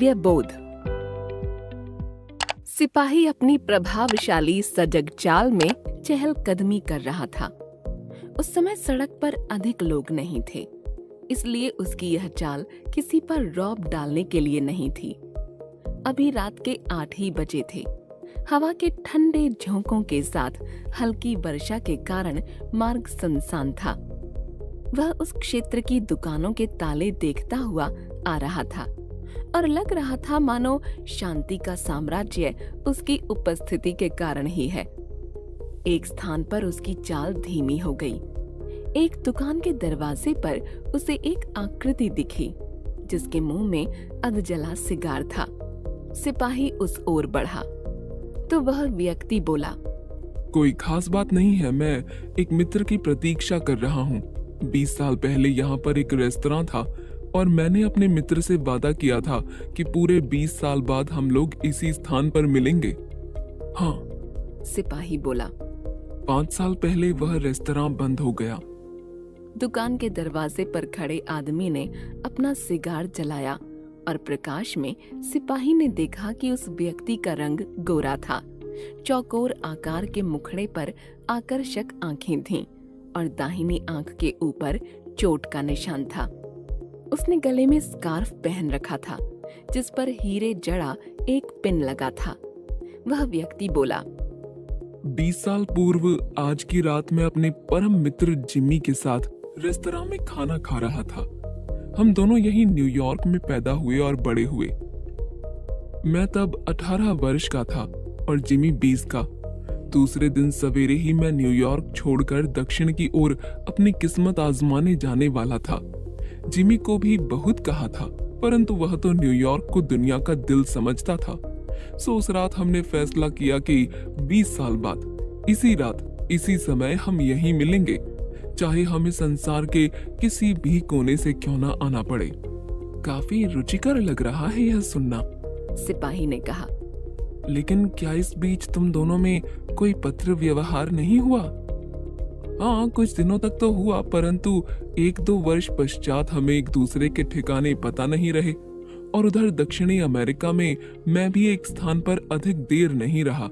व्यबोध। सिपाही अपनी प्रभावशाली सजग चाल में चहलकदमी कर रहा था। उस समय सड़क पर अधिक लोग नहीं थे, इसलिए उसकी यह चाल किसी पर रौब डालने के लिए नहीं थी। अभी रात के 8 ही बजे थे। हवा के ठंडे झोंकों के साथ हल्की वर्षा के कारण मार्ग सुनसान था। वह उस क्षेत्र की दुकानों के ताले देखता हुआ आ रहा था और लग रहा था मानो शांति का साम्राज्य उसकी उपस्थिति के कारण ही है। एक स्थान पर उसकी चाल धीमी हो गई। एक दुकान के दरवाजे पर उसे एक आकृति दिखी जिसके मुंह में अधजला सिगार था। सिपाही उस ओर बढ़ा तो वह व्यक्ति बोला, कोई खास बात नहीं है, मैं एक मित्र की प्रतीक्षा कर रहा हूँ। 20 साल पहले यहाँ पर एक रेस्तरां था और मैंने अपने मित्र से वादा किया था कि पूरे 20 साल बाद हम लोग इसी स्थान पर मिलेंगे। हाँ, सिपाही बोला। 5 साल पहले वह रेस्तरां बंद हो गया। दुकान के दरवाजे पर खड़े आदमी ने अपना सिगार जलाया और प्रकाश में सिपाही ने देखा कि उस व्यक्ति का रंग गोरा था। चौकोर आकार के मुखड़े पर आकर्षक आंखें थीं और दाहिनी आंख के ऊपर चोट का निशान था। उसने गले में स्कार्फ पहन रखा था जिस पर हीरे जड़ा एक पिन लगा था। वह व्यक्ति बोला, 20 साल पूर्व आज की रात में अपने परम मित्र जिमी के साथ रेस्तरां में खाना खा रहा था। हम दोनों यहीं न्यूयॉर्क में पैदा हुए और बड़े हुए। मैं तब 18 वर्ष का था और जिमी 20 का। दूसरे दिन सवेरे ही मैं न्यूयॉर्क छोड़कर दक्षिण की ओर अपनी किस्मत आजमाने जाने वाला था। जिमी को भी बहुत कहा था, परंतु वह तो न्यूयॉर्क को दुनिया का दिल समझता था। सो उस रात हमने फैसला किया कि 20 साल बाद इसी रात इसी समय हम यहीं मिलेंगे, चाहे हमें संसार के किसी भी कोने से क्यों ना आना पड़े। काफी रुचिकर लग रहा है यह सुनना, सिपाही ने कहा। लेकिन क्या इस बीच तुम दोनों में कोई पत्र व्यवहार नहीं हुआ? हाँ, कुछ दिनों तक तो हुआ, परंतु 1-2 वर्ष पश्चात हमें एक दूसरे के ठिकाने पता नहीं रहे और उधर दक्षिणी अमेरिका में मैं भी एक स्थान पर अधिक देर नहीं रहा।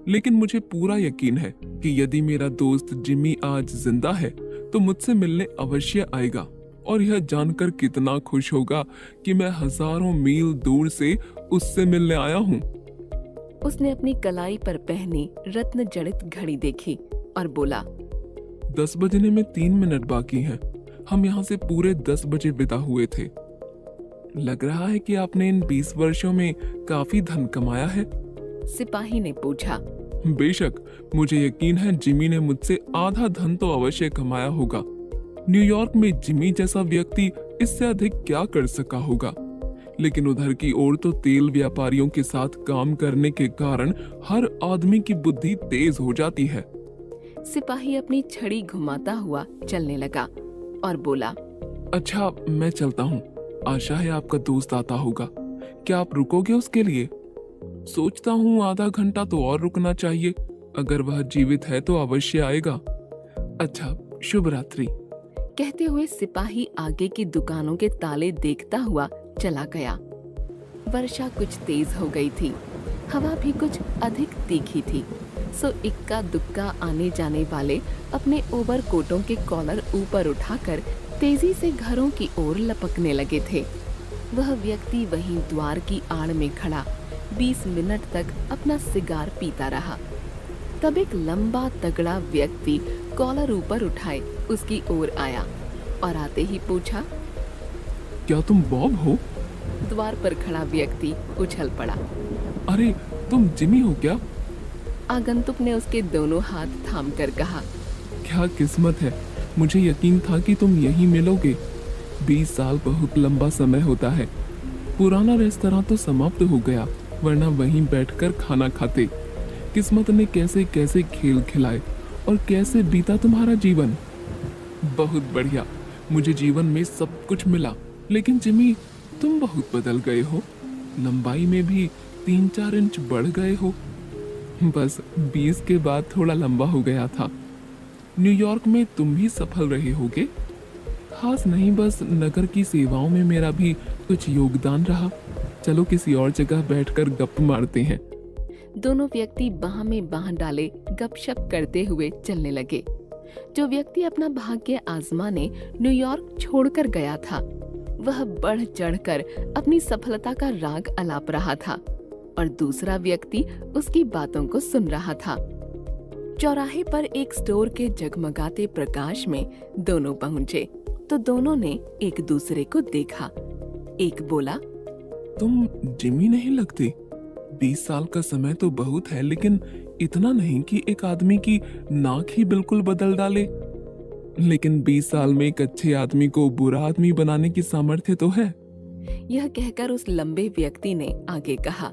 लेकिन मुझे पूरा यकीन है कि यदि मेरा दोस्त जिमी आज जिंदा है तो मुझसे मिलने अवश्य आएगा और यह जानकर कितना खुश होगा कि मैं हजारों मील दूर से उससे मिलने आया हूँ। उसने अपनी कलाई पर पहनी रत्न जड़ित घड़ी देखी और बोला, 10 बजने में 3 मिनट बाकी हैं। हम यहाँ से पूरे 10 बजे विदा हुए थे। लग रहा है कि आपने इन 20 वर्षों में काफी धन कमाया है। सिपाही ने पूछा। बेशक, मुझे यकीन है जिमी ने मुझसे आधा धन तो अवश्य कमाया होगा। न्यूयॉर्क में जिमी जैसा व्यक्ति इससे अधिक क्या कर सका होगा। लेकिन उधर की ओर तो तेल व्यापारियों के साथ काम करने के कारण हर आदमी की बुद्धि तेज हो जाती है। सिपाही अपनी छड़ी घुमाता हुआ चलने लगा और बोला, अच्छा, मैं चलता हूँ। आशा है आपका दोस्त आता होगा। क्या आप रुकोगे उसके लिए? सोचता हूँ आधा घंटा तो और रुकना चाहिए। अगर वह जीवित है तो अवश्य आएगा। अच्छा, शुभ रात्रि। कहते हुए सिपाही आगे की दुकानों के ताले देखता हुआ चला गया। वर्षा कुछ तेज हो गई थी। हवा भी कुछ अधिक तीखी थी। सो इक्का दुक्का आने जाने वाले अपने ओवरकोटों के कॉलर ऊपर उठाकर तेजी से घरों की ओर लपकने लगे थे। वह व्यक्ति वहीं द्वार की आड़ में खड़ा 20 मिनट तक अपना सिगार पीता रहा। तब एक लंबा तगड़ा व्यक्ति कॉलर ऊपर उठाए उसकी ओर आया और आते ही पूछा, क्या तुम बॉब हो? द्वार पर खड़ा व्यक्ति उछल पड़ा। अरे, तुम जिमी हो क्या? आगंतुक ने उसके दोनों हाथ थाम कर कहा, क्या किस्मत है, मुझे यकीन था कि तुम यहीं मिलोगे। 20 साल बहुत लंबा समय होता है। पुराना रेस्तरां तो समाप्त हो गया, वरना वहीं बैठकर खाना खाते। किस्मत ने कैसे कैसे खेल खिलाए और कैसे बीता तुम्हारा जीवन। बहुत बढ़िया, मुझे जीवन में सब कुछ मिला, लेकिन जिमी तुम बहुत बदल गए हो। लंबाई में भी 3-4 इंच बढ़ गए हो। बस 20 के बाद थोड़ा लंबा हो गया था। न्यूयॉर्क में तुम भी सफल रहे होगे। खास नहीं, बस नगर की सेवाओं में मेरा भी कुछ योगदान रहा। चलो किसी और जगह बैठकर गप मारते हैं। दोनों व्यक्ति बाह में बाह डाले गपशप करते हुए चलने लगे। जो व्यक्ति अपना भाग्य आजमाने न्यूयॉर्क छोड़कर गया था, वह बढ़ चढ़कर अपनी सफलता का राग अलाप रहा था और दूसरा व्यक्ति उसकी बातों को सुन रहा था। चौराहे पर एक स्टोर के जगमगाते प्रकाश में दोनों पहुंचे तो दोनों ने एक दूसरे को देखा। एक बोला, तुम जिमी नहीं लगती। 20 साल का समय तो बहुत है, लेकिन इतना नहीं कि एक आदमी की नाक ही बिल्कुल बदल डाले। लेकिन 20 साल में एक अच्छे आदमी को बुरा आदमी बनाने की सामर्थ्य तो है। यह कहकर उस लंबे व्यक्ति ने आगे कहा,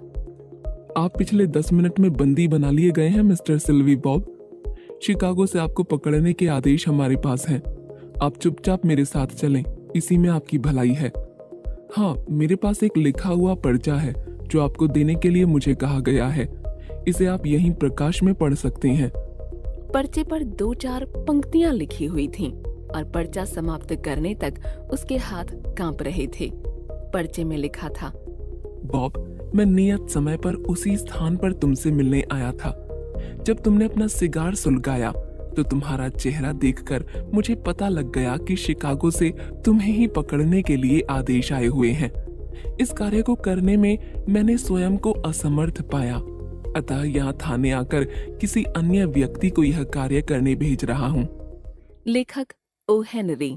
आप पिछले 10 मिनट में बंदी बना लिए गए हैं मिस्टर सिल्वी बॉब। शिकागो से आपको पकड़ने के आदेश हमारे पास हैं। आप चुपचाप मेरे साथ चलें, इसी में आपकी भलाई है। हाँ, मेरे पास एक लिखा हुआ पर्चा है जो आपको देने के लिए मुझे कहा गया है। इसे आप यहीं प्रकाश में पढ़ सकते हैं। पर्चे पर 2-4 पंक्तियां लिखी हुई थीं और पर्चा समाप्त करने तक उसके हाथ कांप रहे थे। पर्चे में लिखा था, बॉब, मैं नियत समय पर उसी स्थान पर तुमसे मिलने आया था। जब तुमने अपना सिगार सुलगाया तो तुम्हारा चेहरा देखकर मुझे पता लग गया कि शिकागो से तुम्हें ही पकड़ने के लिए आदेश आए हुए हैं। इस कार्य को करने में मैंने स्वयं को असमर्थ पाया, अतः यहाँ थाने आकर किसी अन्य व्यक्ति को यह कार्य करने भेज रहा हूँ। लेखक ओ हेनरी।